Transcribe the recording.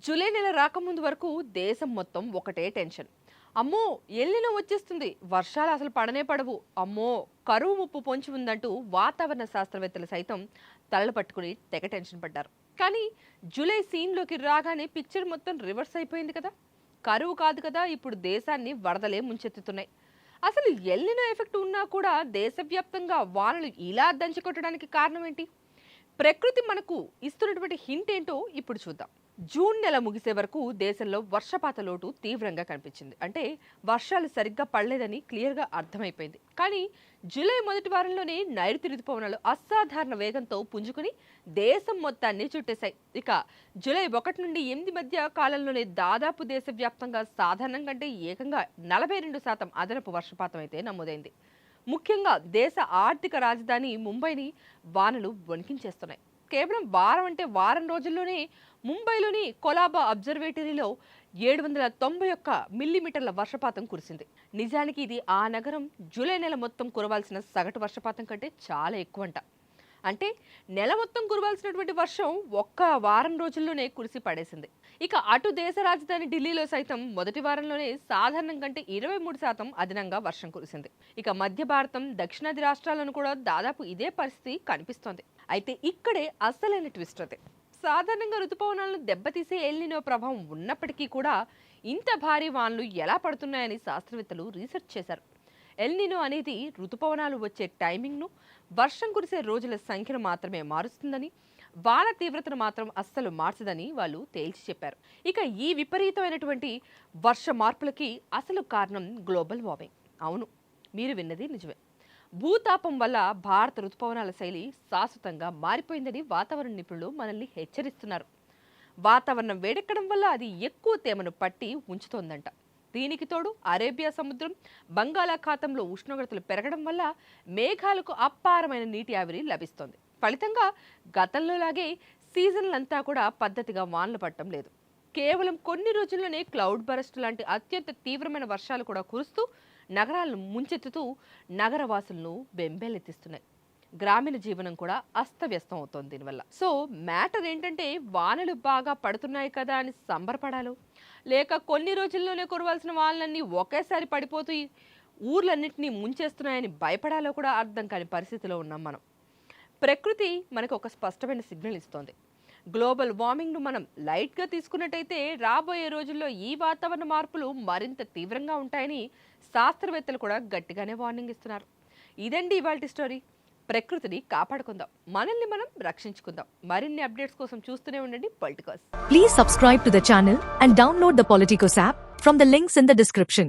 July నెల రాకముందు వరకు దేశం మొత్తం ఒకటే టెన్షన్. అమ్మో ఎల్లినో వచ్చేస్తుంది, వర్షాలు అసలు పడనే పడవు, అమ్మో కరువు ముప్పు పొంచి ఉందంటూ వాతావరణ శాస్త్రవేత్తలు సైతం తలలు పట్టుకుని తెగ టెన్షన్ పడ్డారు. కానీ జూలై సీన్లోకి రాగానే పిక్చర్ మొత్తం రివర్స్ అయిపోయింది కదా. కరువు కాదు కదా, ఇప్పుడు దేశాన్ని వరదలే ముంచెత్తుతున్నాయి. అసలు ఎల్లినో ఎఫెక్ట్ ఉన్నా కూడా దేశవ్యాప్తంగా వానలు ఇలా దంచికొట్టడానికి కారణం ఏంటి? ప్రకృతి మనకు ఇస్తున్నటువంటి హింట్ ఏంటో ఇప్పుడు చూద్దాం. జూన్ నెల ముగిసే వరకు దేశంలో వర్షపాత లోటు తీవ్రంగా కనిపించింది. అంటే వర్షాలు సరిగ్గా పడలేదని క్లియర్గా అర్థమైపోయింది. కానీ జూలై మొదటి వారంలోనే నైరుతి రుతుపవనాలు అసాధారణ వేగంతో పుంజుకుని దేశం మొత్తాన్ని చుట్టేశాయి. ఇక జూలై 1 నుండి 8 మధ్య కాలంలోనే దాదాపు దేశవ్యాప్తంగా సాధారణం కంటే ఏకంగా 42% అదనపు వర్షపాతం అయితే నమోదైంది. ముఖ్యంగా దేశ ఆర్థిక రాజధాని ముంబైని వానలు వణికించేస్తున్నాయి. కేవలం వారం రోజుల్లోనే ముంబైలోని కొలాబా అబ్జర్వేటరీలో 791 మిల్లీమీటర్ల వర్షపాతం కురిసింది. నిజానికి ఇది ఆ నగరం జూలై నెల మొత్తం కురవాల్సిన సగటు వర్షపాతం కంటే చాలా ఎక్కువంట. అంటే నెల మొత్తం కురవాల్సినటువంటి వర్షం ఒక్క వారం రోజుల్లోనే కురిసి పడేసింది. ఇక అటు దేశ రాజధాని ఢిల్లీలో సైతం మొదటి వారంలోనే సాధారణం కంటే 23% అదనంగా వర్షం కురిసింది. ఇక మధ్య భారతం, దక్షిణాది రాష్ట్రాలను కూడా దాదాపు ఇదే పరిస్థితి కనిపిస్తోంది. అయితే ఇక్కడే అసలైన ట్విస్ట్ అదే. సాధారణంగా ఋతుపవనాలను దెబ్బతీసే ఎల్నినో ప్రభావం ఉన్నప్పటికీ కూడా ఇంత భారీ వానలు ఎలా పడుతున్నాయని శాస్త్రవేత్తలు రీసెర్చ్ చేశారు. ఎల్నినో అనేది ఋతుపవనాలు వచ్చే టైమింగ్ను, వర్షం కురిసే రోజుల సంఖ్యను మాత్రమే మారుస్తుందని, వాన తీవ్రతను మాత్రం అస్సలు మార్చదని వాళ్ళు తేల్చి చెప్పారు. ఇక ఈ విపరీతమైనటువంటి వర్ష మార్పులకి అసలు కారణం గ్లోబల్ వార్మింగ్. అవును, మీరు విన్నది నిజమే. భూతాపం వల్ల భారత ఋతుపవనాల శైలి శాశ్వతంగా మారిపోయిందని వాతావరణ నిపుణులు మనల్ని హెచ్చరిస్తున్నారు. వాతావరణం వేడెక్కడం వల్ల అది ఎక్కువ తేమను పట్టి ఉంచుతోందంట. దీనికి తోడు అరేబియా సముద్రం, బంగాళాఖాతంలో ఉష్ణోగ్రతలు పెరగడం వల్ల మేఘాలకు అపారమైన నీటి ఆవిరి లభిస్తోంది. ఫలితంగా గతంలోలాగే సీజన్లంతా కూడా పద్ధతిగా వానలు పడటం లేదు. కేవలం కొన్ని రోజుల్లోనే క్లౌడ్ బరస్ట్ లాంటి అత్యంత తీవ్రమైన వర్షాలు కూడా కురుస్తూ నగరాలను ముంచెత్తుతూ నగరవాసులను బెంబేలెత్తిస్తున్నాయి. గ్రామీణ జీవనం కూడా అస్తవ్యస్తం అవుతోంది దీనివల్ల. సో మ్యాటర్ ఏంటంటే, వానలు బాగా పడుతున్నాయి కదా అని సంబరపడాలో, లేక కొన్ని రోజుల్లోనే కురవాల్సిన వానలన్నీ ఒకేసారి పడిపోతూ ఊర్లన్నింటినీ ముంచేస్తున్నాయని భయపడాలో కూడా అర్థం కాని పరిస్థితిలో ఉన్నాం మనం. ప్రకృతి మనకు ఒక స్పష్టమైన సిగ్నల్ ఇస్తోంది. గ్లోబల్ వార్మింగ్ను మనం లైట్గా తీసుకున్నట్టయితే రాబోయే రోజుల్లో ఈ వాతావరణ మార్పులు మరింత తీవ్రంగా ఉంటాయని శాస్త్రవేత్తలు కూడా గట్టిగానే వార్నింగ్ ఇస్తున్నారు. ఇదండి ఇవాల్టి స్టోరీ. ప్రకృతిని కాపాడుకుందాం, మనల్ని మనం రక్షించుకుందాం. మరిన్ని అప్డేట్స్ కోసం చూస్తూనే ఉండండి Politicos. Please subscribe to the channel and download the Politicos app from the links in the description.